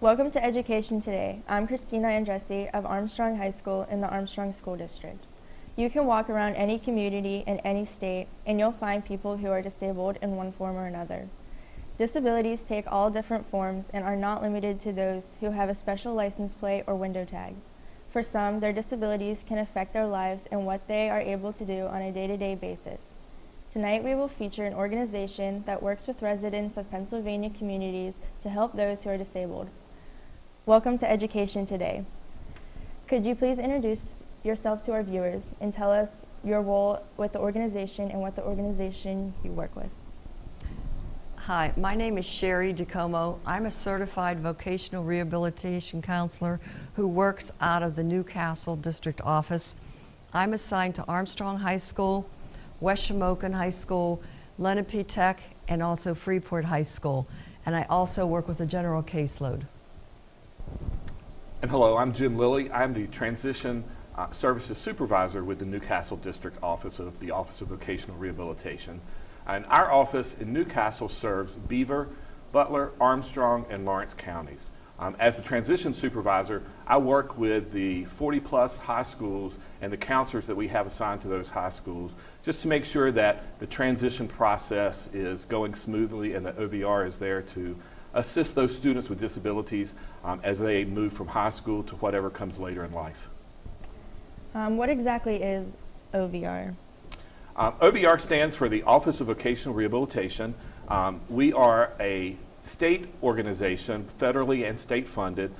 Welcome to Education Today. I'm Christina Andresi of Armstrong High School in the Armstrong School District. You can walk around any community in any state and you'll find people who are disabled in one form or another. Disabilities take all different forms and are not limited to those who have a special license plate or window tag. For some, their disabilities can affect their lives and what they are able to do on a day-to-day basis. Tonight we will feature an organization that works with residents of Pennsylvania communities to help those who are disabled. Welcome to Education Today. Could you please introduce yourself to our viewers and tell us your role with the organization and what the organization you work with? Hi, my name is Sherry DeComo. I'm a certified vocational rehabilitation counselor who works out of the Newcastle district office. I'm assigned to Armstrong High School, West Shamokin High School, Lenape Tech, and also Freeport High School. And I also work with a general caseload. And hello, I'm Jim Lilly. I'm the Transition Services Supervisor with the Newcastle District Office of the Office of Vocational Rehabilitation. And our office in Newcastle serves Beaver, Butler, Armstrong, and Lawrence counties. As the Transition Supervisor, I work with the 40-plus high schools and the counselors that we have assigned to those high schools just to make sure that the transition process is going smoothly and that OVR is there to assist those students with disabilities as they move from high school to whatever comes later in life. What exactly is OVR? OVR stands for the Office of Vocational Rehabilitation. We are a state organization, federally and state funded,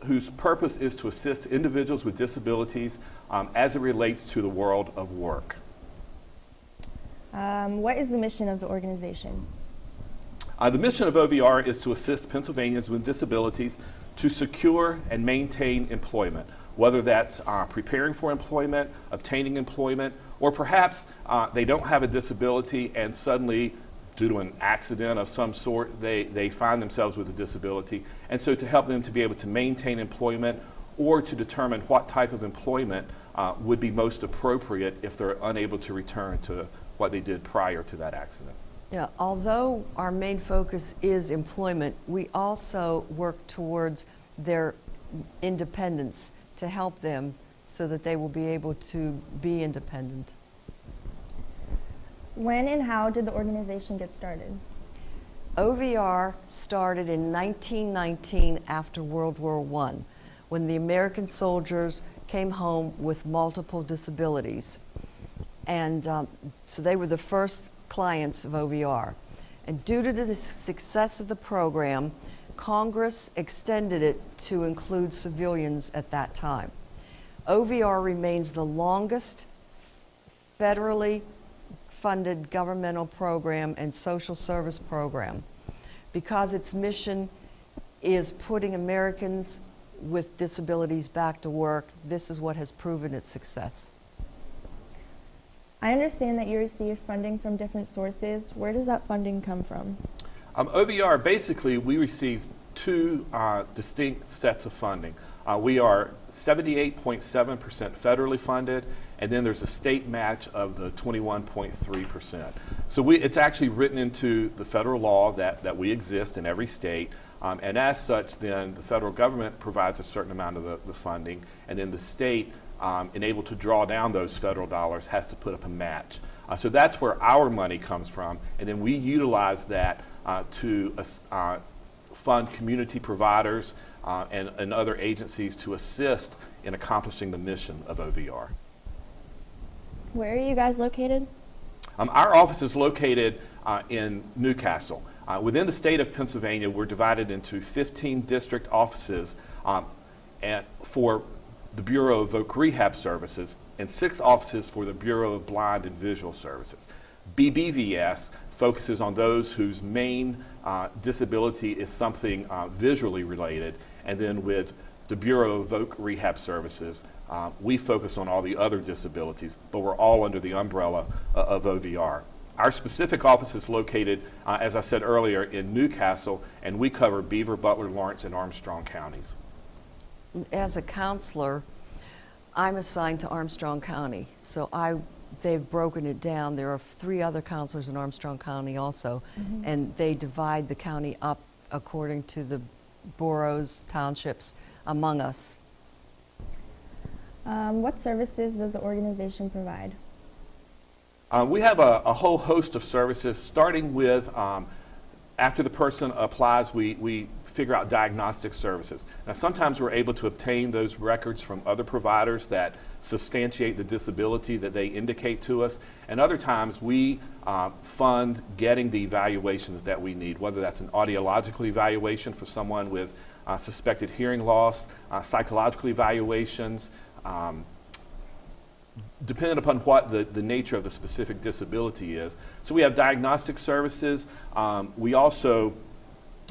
whose purpose is to assist individuals with disabilities as it relates to the world of work. What is the mission of the organization? The mission of OVR is to assist Pennsylvanians with disabilities to secure and maintain employment, whether that's preparing for employment, obtaining employment, or perhaps they don't have a disability and suddenly, due to an accident of some sort, they find themselves with a disability. And so to help them to be able to maintain employment or to determine what type of employment would be most appropriate if they're unable to return to what they did prior to that accident. Yeah, although our main focus is employment, we also work towards their independence to help them so that they will be able to be independent. When and how did the organization get started? OVR started in 1919 after World War I, when the American soldiers came home with multiple disabilities. And so they were the first clients of OVR. And due to the success of the program, Congress extended it to include civilians at that time. OVR remains the longest federally funded governmental program and social service program because its mission is putting Americans with disabilities back to work. This is what has proven its success. I understand that you receive funding from different sources. Where does that funding come from? OVR, basically, we receive two distinct sets of funding. We are 78.7% federally funded, and then there's a state match of the 21.3%. So it's actually written into the federal law that we exist in every state, and as such, then the federal government provides a certain amount of the funding, and then the state, and able to draw down those federal dollars, has to put up a match. So that's where our money comes from, and then we utilize that to fund community providers and other agencies to assist in accomplishing the mission of OVR. Where are you guys located? Our office is located in Newcastle. Within the state of Pennsylvania, we're divided into 15 district offices and for the Bureau of Voc Rehab Services and 6 offices for the Bureau of Blind and Visual Services. BBVS focuses on those whose main disability is something visually related, and then with the Bureau of Voc Rehab Services, we focus on all the other disabilities, but we're all under the umbrella of OVR. Our specific office is located, as I said earlier, in Newcastle, and we cover Beaver, Butler, Lawrence, and Armstrong counties. As a counselor, I'm assigned to Armstrong County, so they've broken it down. There are 3 other counselors in Armstrong County also, and they divide the county up according to the boroughs, townships, among us. What services does the organization provide? We have a whole host of services, starting with after the person applies, we figure out diagnostic services. Now, sometimes we're able to obtain those records from other providers that substantiate the disability that they indicate to us, and other times we fund getting the evaluations that we need, whether that's an audiological evaluation for someone with suspected hearing loss, psychological evaluations, depending upon what the nature of the specific disability is. So we have diagnostic services. We also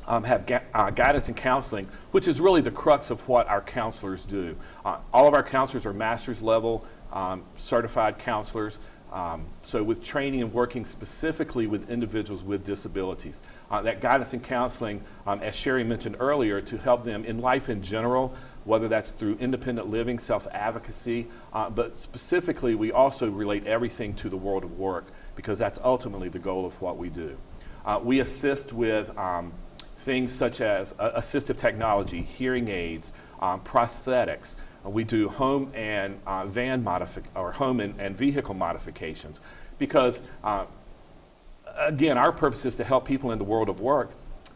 have guidance and counseling, which is really the crux of what our counselors do. All of our counselors are master's level certified counselors. So with training and working specifically with individuals with disabilities. That guidance and counseling, as Sherry mentioned earlier, to help them in life in general, whether that's through independent living, self-advocacy, but specifically we also relate everything to the world of work, because that's ultimately the goal of what we do. We assist with things such as assistive technology, hearing aids, prosthetics. We do home and home and vehicle modifications, because again, our purpose is to help people in the world of work,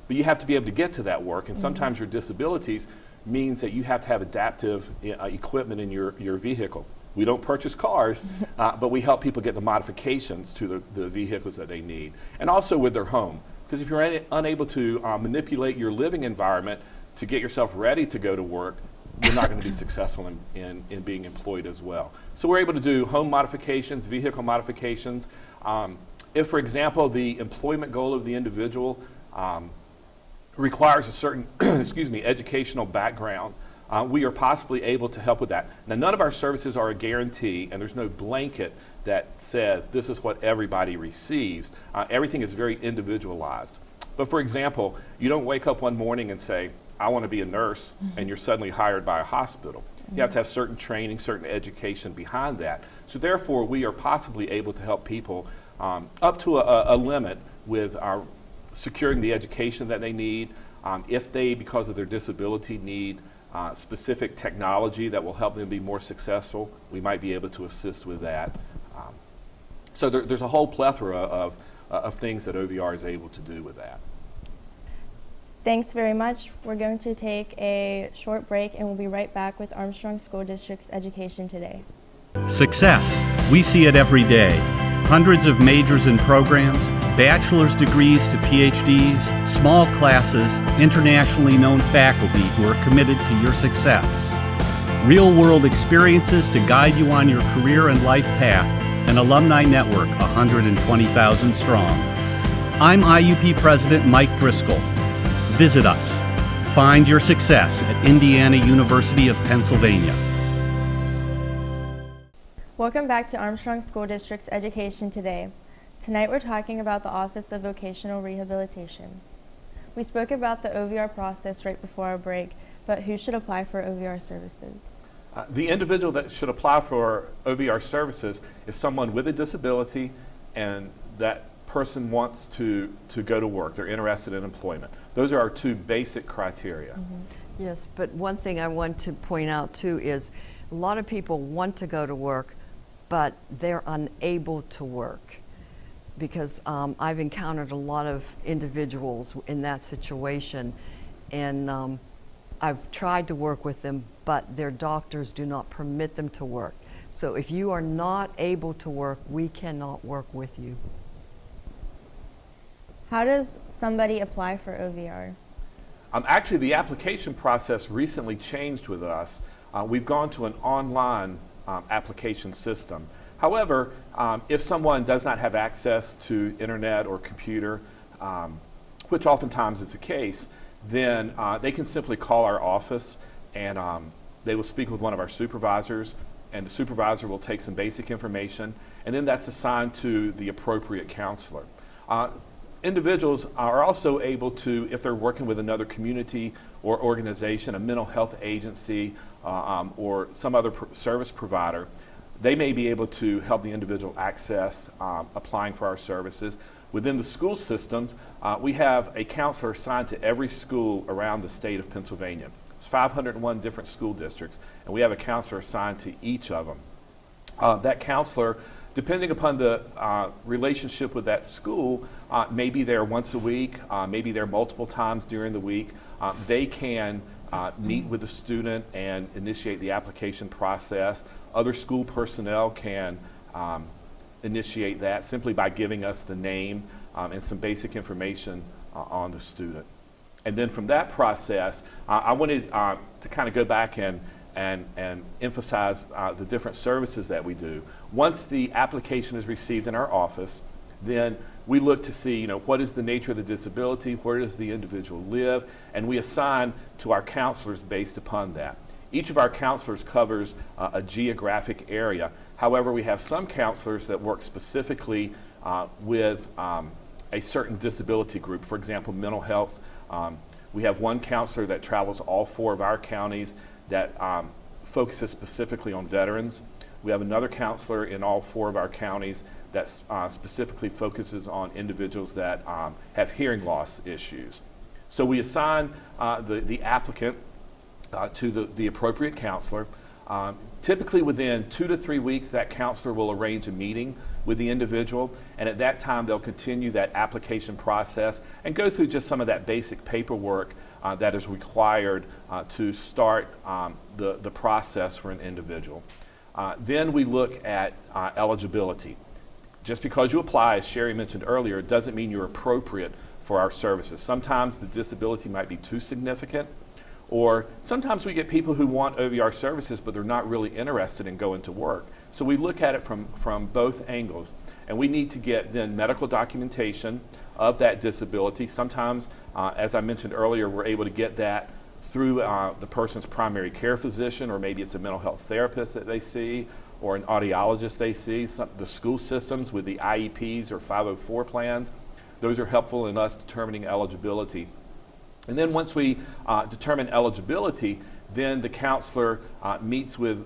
but you have to be able to get to that work, and sometimes your disabilities means that you have to have adaptive equipment in your vehicle. We don't purchase cars, but we help people get the modifications to the vehicles that they need, and also with their home. Because if you're unable to manipulate your living environment to get yourself ready to go to work, you're not going to be successful in being employed as well. So we're able to do home modifications, vehicle modifications. If, for example, the employment goal of the individual requires a certain educational background, we are possibly able to help with that. Now, none of our services are a guarantee, and there's no blanket that says this is what everybody receives. Everything is very individualized. But for example, you don't wake up one morning and say, I want to be a nurse, and you're suddenly hired by a hospital. You have to have certain training, certain education behind that. So therefore, we are possibly able to help people up to a limit with our securing the education that they need. If they, because of their disability, need specific technology that will help them be more successful, we might be able to assist with that. So there's a whole plethora of things that OVR is able to do with that. Thanks very much. We're going to take a short break and we'll be right back with Armstrong School District's Education Today. Success. We see it every day. Hundreds of majors and programs, bachelor's degrees to PhDs, small classes, internationally known faculty who are committed to your success. Real-world experiences to guide you on your career and life path. An alumni network 120,000 strong. I'm IUP President Mike Driscoll. Visit us. Find your success at Indiana University of Pennsylvania. Welcome back to Armstrong School District's Education Today. Tonight we're talking about the Office of Vocational Rehabilitation. We spoke about the OVR process right before our break, but who should apply for OVR services? The individual that should apply for OVR services is someone with a disability and that person wants to go to work. They're interested in employment. Those are our two basic criteria. Yes, but one thing I want to point out too is a lot of people want to go to work, but they're unable to work, because I've encountered a lot of individuals in that situation, and I've tried to work with them, but their doctors do not permit them to work. So if you are not able to work, we cannot work with you. How does somebody apply for OVR? Actually, the application process recently changed with us. We've gone to an online application system. However, if someone does not have access to internet or computer, which oftentimes is the case, then they can simply call our office, and they will speak with one of our supervisors, and the supervisor will take some basic information, and then that's assigned to the appropriate counselor. Individuals are also able to, if they're working with another community or organization, a mental health agency, or some other service provider, They may be able to help the individual access applying for our services. Within the school systems, we have a counselor assigned to every school around the state of Pennsylvania. There's 501 different school districts, and we have a counselor assigned to each of them. That counselor, depending upon the relationship with that school, may be there once a week, maybe there multiple times during the week. They can meet with the student and initiate the application process. Other school personnel can initiate that simply by giving us the name and some basic information on the student. And then from that process, I wanted to kind of go back and emphasize the different services that we do. Once the application is received in our office, then we look to see, what is the nature of the disability, where does the individual live, and we assign to our counselors based upon that. Each of our counselors covers a geographic area. However, we have some counselors that work specifically with a certain disability group. For example, mental health. We have one counselor that travels all 4 of our counties that focuses specifically on veterans. We have another counselor in all 4 of our counties that specifically focuses on individuals that have hearing loss issues. So we assign the applicant to the appropriate counselor. Typically within 2 to 3 weeks, that counselor will arrange a meeting with the individual, and at that time they'll continue that application process and go through just some of that basic paperwork that is required to start the process for an individual. Then we look at eligibility. Just because you apply, as Sherry mentioned earlier, it doesn't mean you're appropriate for our services. Sometimes the disability might be too significant, or sometimes we get people who want OVR services, but they're not really interested in going to work. So we look at it from both angles, and we need to get then medical documentation of that disability. Sometimes, as I mentioned earlier, we're able to get that through the person's primary care physician, or maybe it's a mental health therapist that they see, or an audiologist they see. The school systems with the IEPs or 504 plans, those are helpful in us determining eligibility. And then once we determine eligibility, then the counselor meets with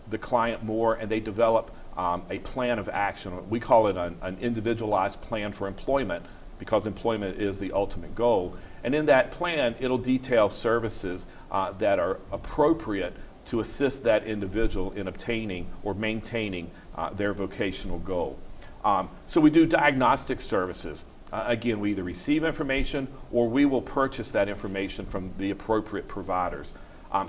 the client more, and they develop a plan of action. We call it an individualized plan for employment, because employment is the ultimate goal. And in that plan, it'll detail services that are appropriate to assist that individual in obtaining or maintaining their vocational goal. So we do diagnostic services. Again, we either receive information or we will purchase that information from the appropriate providers.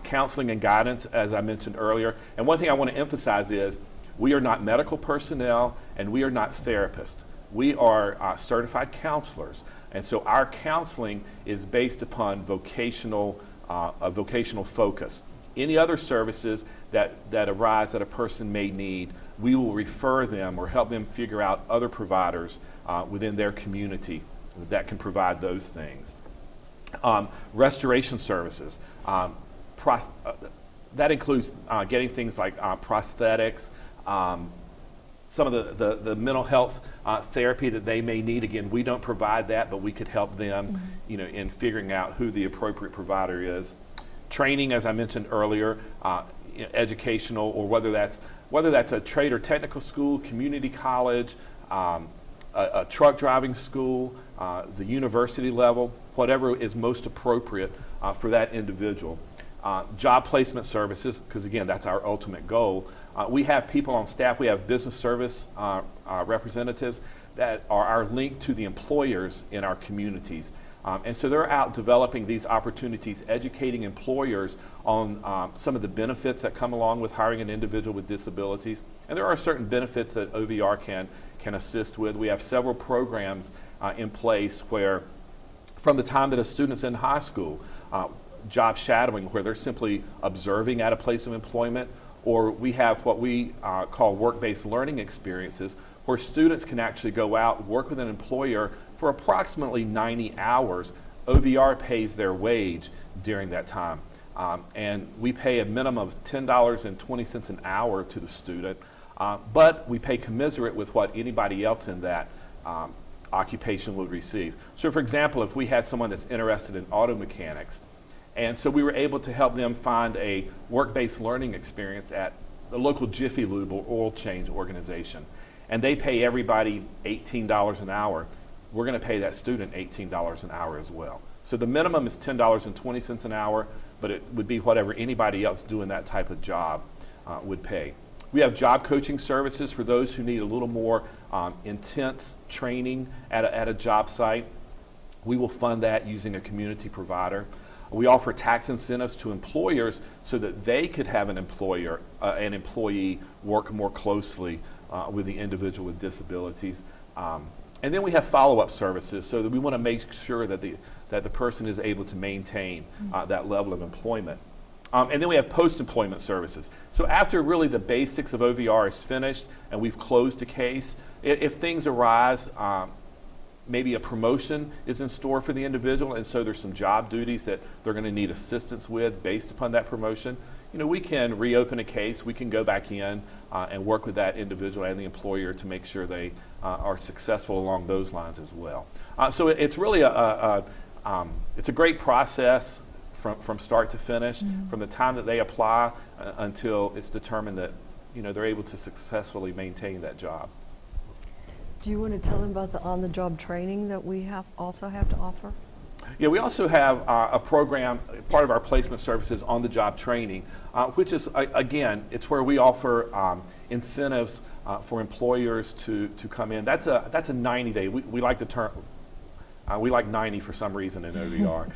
Counseling and guidance, as I mentioned earlier. And one thing I want to emphasize is we are not medical personnel and we are not therapists. We are certified counselors. And so our counseling is based upon a vocational focus. Any other services that arise that a person may need, we will refer them or help them figure out other providers within their community that can provide those things. Restoration services. That includes getting things like prosthetics, some of the mental health therapy that they may need. Again, we don't provide that, but we could help them in figuring out who the appropriate provider is. Training, as I mentioned earlier, educational, or whether that's a trade or technical school, community college, a truck driving school, the university level, whatever is most appropriate for that individual. Job placement services, because again, that's our ultimate goal. We have people on staff, we have business service representatives that are our link to the employers in our communities. And so they're out developing these opportunities, educating employers on some of the benefits that come along with hiring an individual with disabilities. And there are certain benefits that OVR can assist with. We have several programs in place where, from the time that a student's in high school, job shadowing, where they're simply observing at a place of employment, or we have what we call work-based learning experiences, where students can actually go out, work with an employer for approximately 90 hours. OVR pays their wage during that time. And we pay a minimum of $10.20 an hour to the student, but we pay commensurate with what anybody else in that occupation would receive. So for example, if we had someone that's interested in auto mechanics, and so we were able to help them find a work-based learning experience at the local Jiffy Lube or oil change organization, and they pay everybody $18 an hour, we're going to pay that student $18 an hour as well. So the minimum is $10.20 an hour, but it would be whatever anybody else doing that type of job would pay. We have job coaching services for those who need a little more intense training at a job site. We will fund that using a community provider. We offer tax incentives to employers so that they could have an employee work more closely with the individual with disabilities. And then we have follow-up services so that we want to make sure that the person is able to maintain that level of employment. And then we have post-employment services. So after really the basics of OVR is finished and we've closed a case, if things arise, maybe a promotion is in store for the individual, and so there's some job duties that they're going to need assistance with based upon that promotion, we can reopen a case, we can go back in and work with that individual and the employer to make sure they are successful along those lines as well. So it's really it's a great process from start to finish, from the time that they apply until it's determined that they're able to successfully maintain that job. Do you want to tell them about the on-the-job training that we also have to offer? Yeah, we also have a program, part of our placement services, on-the-job training, which is, again, it's where we offer incentives for employers to come in. That's a 90-day. We like the term. We like 90 for some reason in OVR.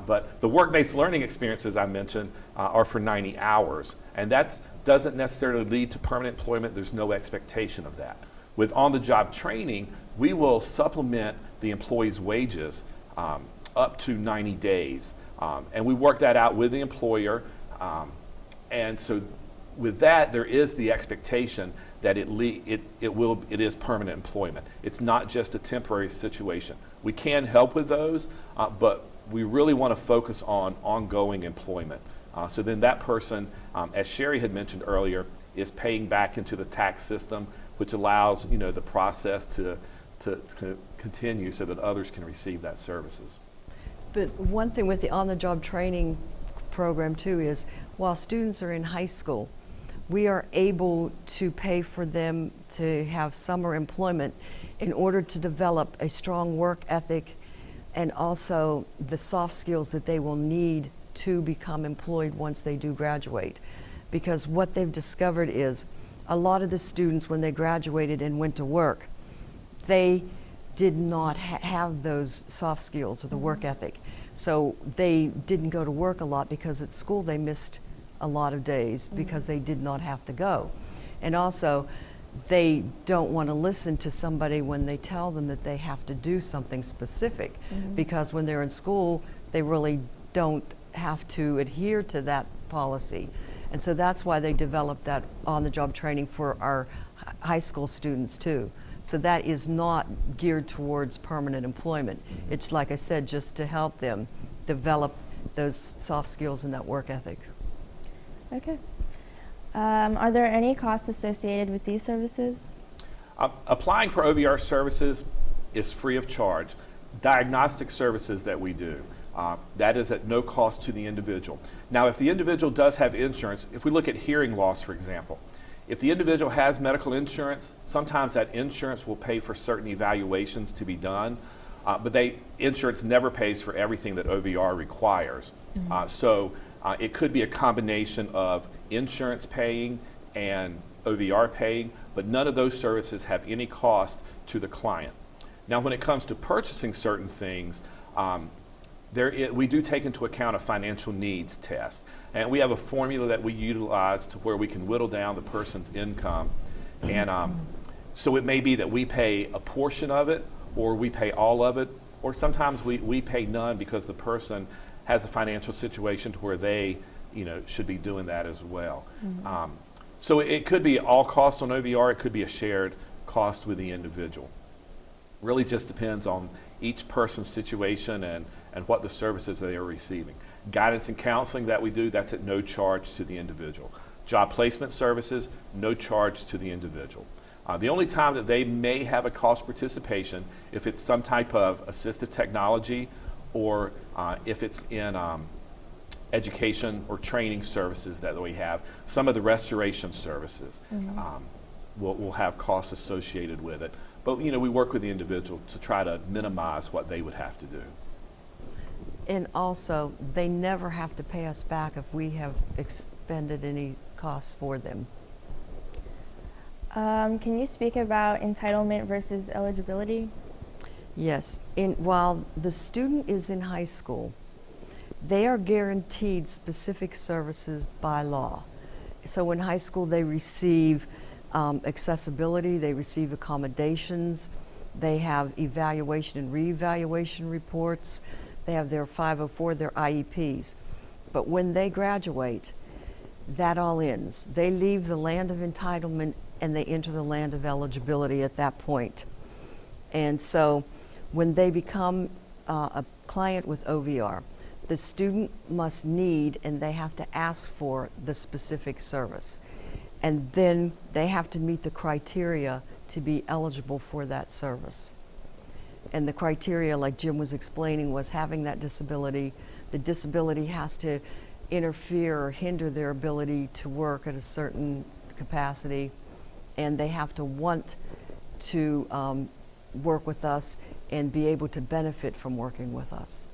But the work-based learning experiences I mentioned are for 90 hours. And that doesn't necessarily lead to permanent employment. There's no expectation of that. With on-the-job training, we will supplement the employee's wages up to 90 days. And we work that out with the employer. And so with that, there is the expectation that it is permanent employment. It's not just a temporary situation. We can help with those, but we really want to focus on ongoing employment. So then that person, as Sherry had mentioned earlier, is paying back into the tax system, which allows the process to continue so that others can receive that services. But one thing with the on-the-job training program too is while students are in high school, we are able to pay for them to have summer employment in order to develop a strong work ethic and also the soft skills that they will need to become employed once they do graduate. Because what they've discovered is a lot of the students, when they graduated and went to work, they did not have those soft skills or the work ethic. So they didn't go to work a lot because at school they missed a lot of days because they did not have to go. And also, they don't want to listen to somebody when they tell them that they have to do something specific, because when they're in school, they really don't have to adhere to that policy. And so that's why they developed that on-the-job training for our high school students too. So that is not geared towards permanent employment. It's, like I said, just to help them develop those soft skills and that work ethic. Okay. Are there any costs associated with these services? Applying for OVR services is free of charge. Diagnostic services that we do, that is at no cost to the individual. Now, if the individual does have insurance, if we look at hearing loss, for example, if the individual has medical insurance, sometimes that insurance will pay for certain evaluations to be done, but insurance never pays for everything that OVR requires. So it could be a combination of insurance paying and OVR paying, but none of those services have any cost to the client. Now, when it comes to purchasing certain things, we do take into account a financial needs test. And we have a formula that we utilize to where we can whittle down the person's income. And so it may be that we pay a portion of it, or we pay all of it, or sometimes we pay none because the person has a financial situation to where they should be doing that as well. So it could be all cost on OVR, it could be a shared cost with the individual. Really just depends on each person's situation and what the services they are receiving. Guidance and counseling that we do, that's at no charge to the individual. Job placement services, no charge to the individual. The only time that they may have a cost participation, if it's some type of assistive technology, or if it's in education or training services that we have. Some of the restoration services will have costs associated with it. But we work with the individual to try to minimize what they would have to do. And also, they never have to pay us back if we have expended any costs for them. Can you speak about entitlement versus eligibility? Yes, while the student is in high school, they are guaranteed specific services by law. So in high school, they receive accessibility, they receive accommodations, they have evaluation and reevaluation reports, they have their 504, their IEPs. But when they graduate, that all ends. They leave the land of entitlement and they enter the land of eligibility at that point. And so when they become a client with OVR, the student must need and they have to ask for the specific service. And then they have to meet the criteria to be eligible for that service. And the criteria, like Jim was explaining, was having that disability. The disability has to interfere or hinder their ability to work at a certain capacity, and they have to want to work with us and be able to benefit from working with us.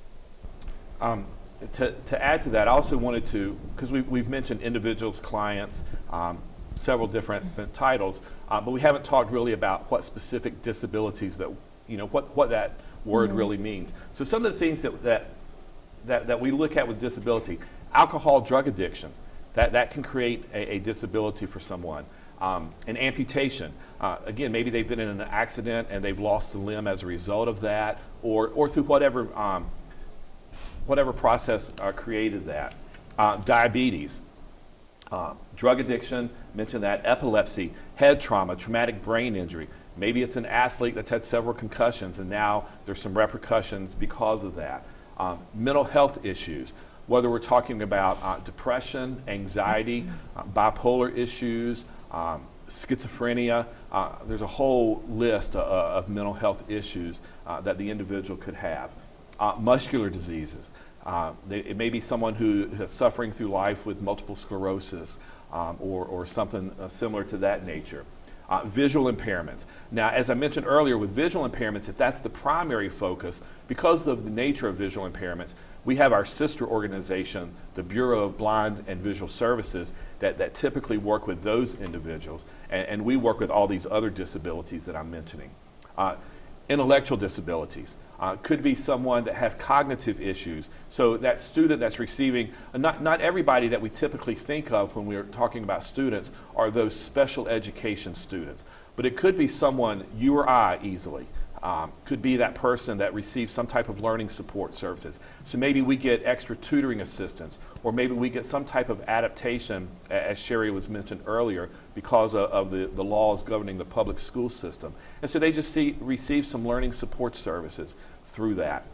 To add to that, I also wanted to, because we've mentioned individuals, clients, several different titles, but we haven't talked really about what specific disabilities that, what that word really means. So some of the things that we look at with disability, alcohol, drug addiction, that can create a disability for someone. An amputation, again, maybe they've been in an accident and they've lost a limb as a result of that, or through whatever process created that. Diabetes, drug addiction, mentioned that, epilepsy, head trauma, traumatic brain injury. Maybe it's an athlete that's had several concussions and now there's some repercussions because of that. Mental health issues, whether we're talking about depression, anxiety, bipolar issues, schizophrenia, there's a whole list of mental health issues that the individual could have. Muscular diseases. It may be someone who is suffering through life with multiple sclerosis or something similar to that nature. Visual impairments. Now, as I mentioned earlier, with visual impairments, if that's the primary focus, because of the nature of visual impairments, we have our sister organization, the Bureau of Blind and Visual Services, that typically work with those individuals, and we work with all these other disabilities that I'm mentioning. Intellectual disabilities. Could be someone that has cognitive issues. So that student that's receiving, not everybody that we typically think of when we're talking about students are those special education students, but it could be someone, you or I easily, could be that person that receives some type of learning support services. So maybe we get extra tutoring assistance, or maybe we get some type of adaptation, as Sherry was mentioned earlier, because of the laws governing the public school system. And so they just receive some learning support services through that.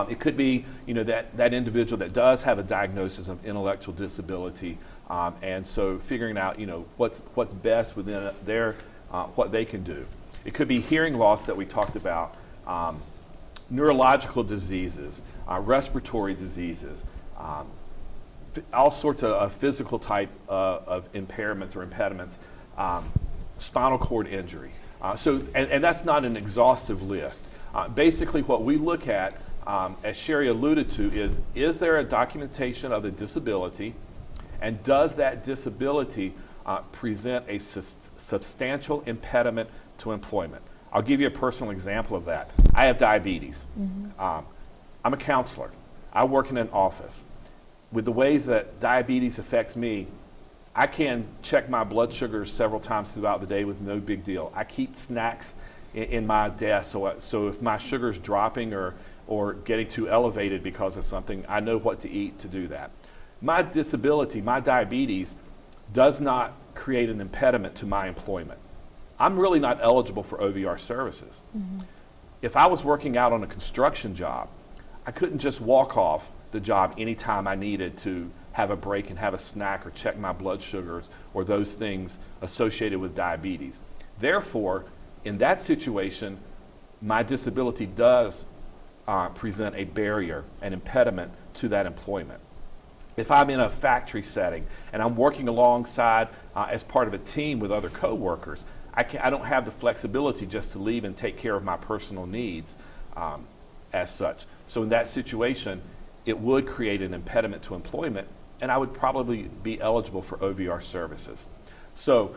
It could be, that individual that does have a diagnosis of intellectual disability, and so figuring out, what's best within their, what they can do. It could be hearing loss that we talked about, neurological diseases, respiratory diseases, all sorts of physical type of impairments or impediments, spinal cord injury. And that's not an exhaustive list. Basically what we look at, as Sherry alluded to, is there a documentation of a disability, and does that disability present a substantial impediment to employment? I'll give you a personal example of that. I have diabetes. I'm a counselor. I work in an office. With the ways that diabetes affects me, I can check my blood sugars several times throughout the day with no big deal. I keep snacks in my desk, so if my sugar's dropping or getting too elevated because of something, I know what to eat to do that. My disability, my diabetes, does not create an impediment to my employment. I'm really not eligible for OVR services. If I was working out on a construction job, I couldn't just walk off the job anytime I needed to have a break and have a snack or check my blood sugars or those things associated with diabetes. Therefore, in that situation, my disability does present a barrier, an impediment to that employment. If I'm in a factory setting and I'm working alongside as part of a team with other coworkers, I don't have the flexibility just to leave and take care of my personal needs as such. So in that situation, it would create an impediment to employment, and I would probably be eligible for OVR services. So,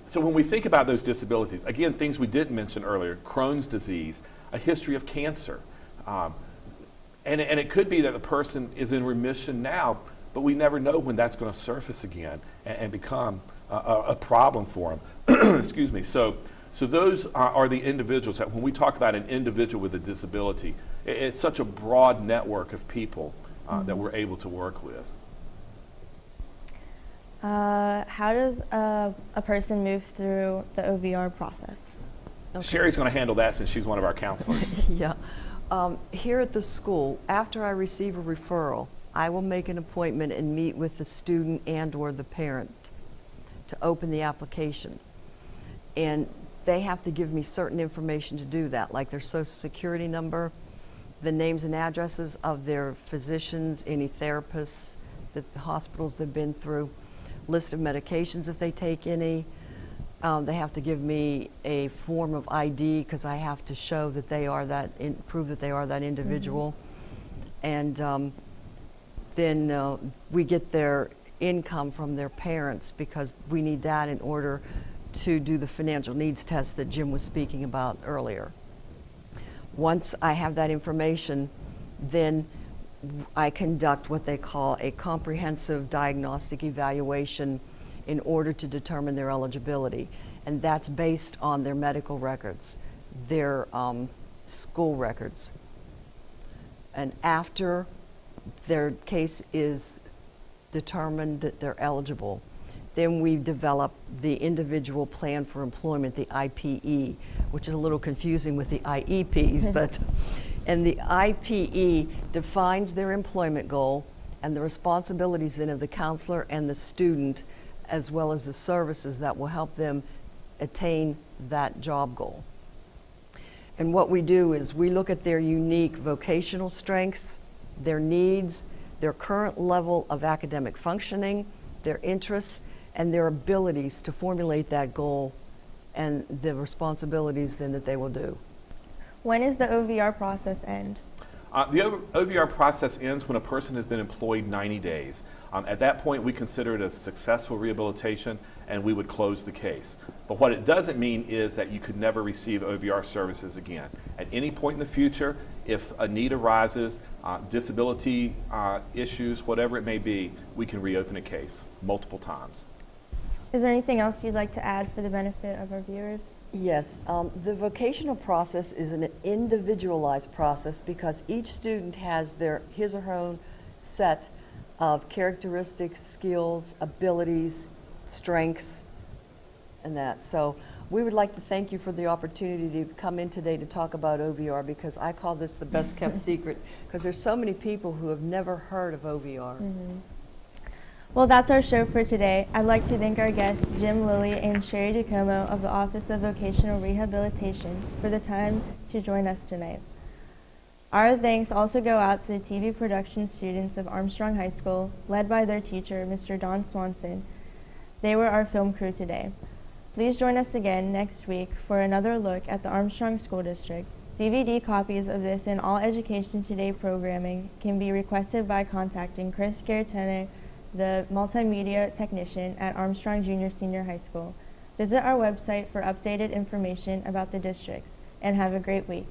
so when we think about those disabilities, again, things we didn't mention earlier, Crohn's disease, a history of cancer, and it could be that the person is in remission now, but we never know when that's going to surface again and become a problem for them. Excuse me. So those are the individuals that when we talk about an individual with a disability, it's such a broad network of people that we're able to work with. How does a person move through the OVR process? Okay. Sherry's going to handle that since she's one of our counselors. Yeah. Here at the school, after I receive a referral, I will make an appointment and meet with the student and/or the parent to open the application. And they have to give me certain information to do that, like their social security number, the names and addresses of their physicians, any therapists, the hospitals they've been through, list of medications if they take any. They have to give me a form of ID because I have to show that they are prove that they are that individual. And then we get their income from their parents because we need that in order to do the financial needs test that Jim was speaking about earlier. Once I have that information, then I conduct what they call a comprehensive diagnostic evaluation in order to determine their eligibility. And that's based on their medical records, their school records. And after their case is determined that they're eligible, then we develop the individual plan for employment, the IPE, which is a little confusing with the IEPs, but and the IPE defines their employment goal and the responsibilities then of the counselor and the student, as well as the services that will help them attain that job goal. And what we do is we look at their unique vocational strengths, their needs, their current level of academic functioning, their interests, and their abilities to formulate that goal and the responsibilities then that they will do. When does the OVR process end? The OVR process ends when a person has been employed 90 days. At that point, we consider it a successful rehabilitation and we would close the case. But what it doesn't mean is that you could never receive OVR services again. At any point in the future, if a need arises, disability issues, whatever it may be, we can reopen a case multiple times. Is there anything else you'd like to add for the benefit of our viewers? Yes, the vocational process is an individualized process because each student has his or her own set of characteristics, skills, abilities, strengths, and that. So we would like to thank you for the opportunity to come in today to talk about OVR because I call this the best kept secret because there's so many people who have never heard of OVR. Well, that's our show for today. I'd like to thank our guests, Jim Lilly and Sherry DeComo of the Office of Vocational Rehabilitation, for the time to join us tonight. Our thanks also go out to the TV production students of Armstrong High School, led by their teacher, Mr. Don Swanson. They were our film crew today. Please join us again next week for another look at the Armstrong School District. DVD copies of this and all Education Today programming can be requested by contacting Chris Garetene, the multimedia technician at Armstrong Junior Senior High School. Visit our website for updated information about the districts, and have a great week.